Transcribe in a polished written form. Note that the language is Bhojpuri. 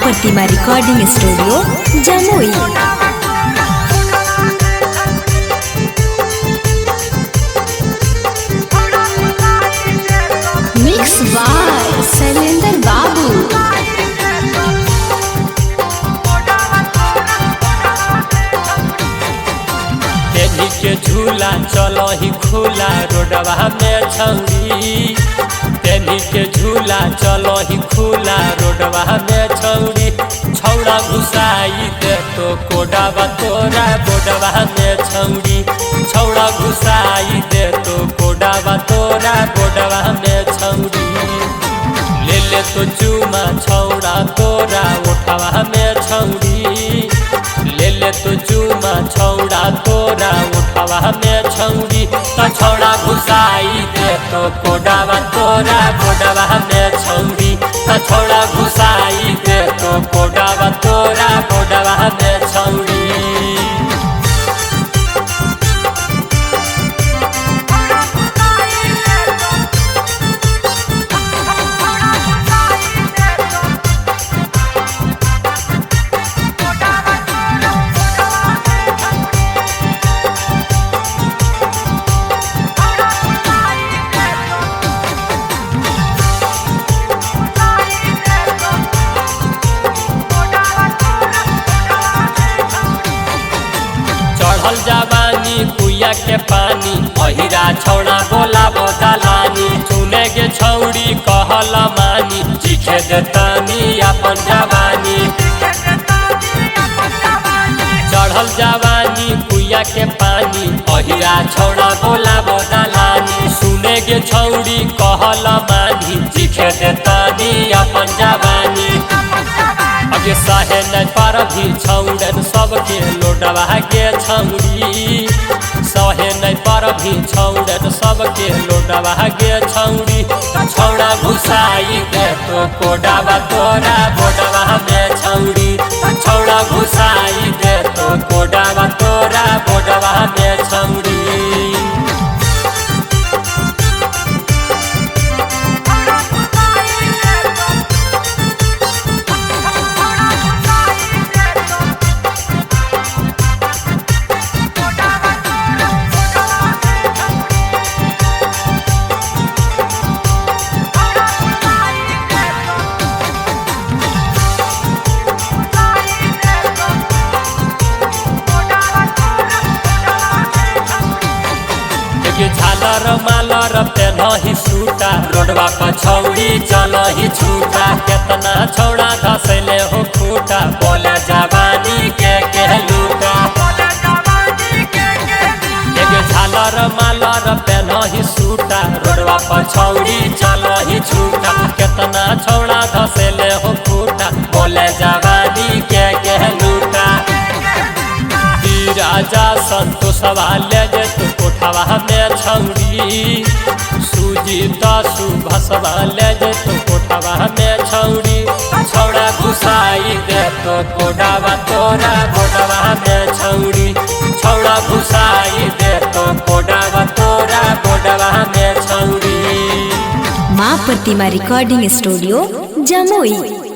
Pratima recording studio Jamui. Mix by Shailendra Babu. तेजी के झूला चलो ही खुला रोडवा में छौरी। तेजी के झूला चलो ही खुला रोडवा में छौरी। छौड़ा घुसाई दे तो कोडावा तोरा बोडवा में छौरी। छौड़ा घुसाई दे तो कोडावा तोरा बोडवा में छौरी। ले ले तो चूमा छौड़ा तोरा उठावा में छौरी। ले ले तो चूमा छौड़ा तोरा उठावा में छौरी। तो छौड़ा घुसाई दे तो कोडावा तोरा बोडवा में छौरी। तो छौड़ा घुसाई दे तो कोडावा तोरा बोडवा में छौरी। चढ़ल जवानी कुइया के पानी अहिरा छौड़ा बोला बोदलानी। चुने के छौड़ी कहल मानी चिखे देतानी अपन जवानी। चढ़ल जवानी कुइया के पानी अहिरा छौड़ा बोला बोदलानी। सुने के छौड़ी कहल मानी चिखे देतानी अपन जवानी। अगे सहे नहीं पर भी छौड़न सबके लोडवा के छौरी। सहे नहीं पर भी छौड़न सबके लोडवा के छौरी। छौड़ा घुसाई दे तो कोडावा तोरा बोडवा में छौरी। छौड़ा घुसाई दे तो कोडावा तोरा बोडवा में छौरी। झालर मालर पेनही सूटा रोडवा पर छौड़ी चलही छूटा। केतना छौड़ा धसैले हो खूटा बोले जवानी के लूटा। एगे झालर मालर पेनही सूटा रोडवा पर छौड़ी चलही छूटा। केतना छौड़ा धसैले हो खूटा बोले जवानी के लूटा। राजा संतोषवा ले जे तू कोठावा में छौरी। सुजीता सुभसवा ले जे तू कोठावा में छौरी। छौड़ा घुसाई दे तो कोडावा तोरा बोडवा में छौरी। छौड़ा घुसाई दे तो कोडावा तोरा बोडवा में छौरी। माँ प्रतिमा रिकॉर्डिंग स्टूडियो जमुई।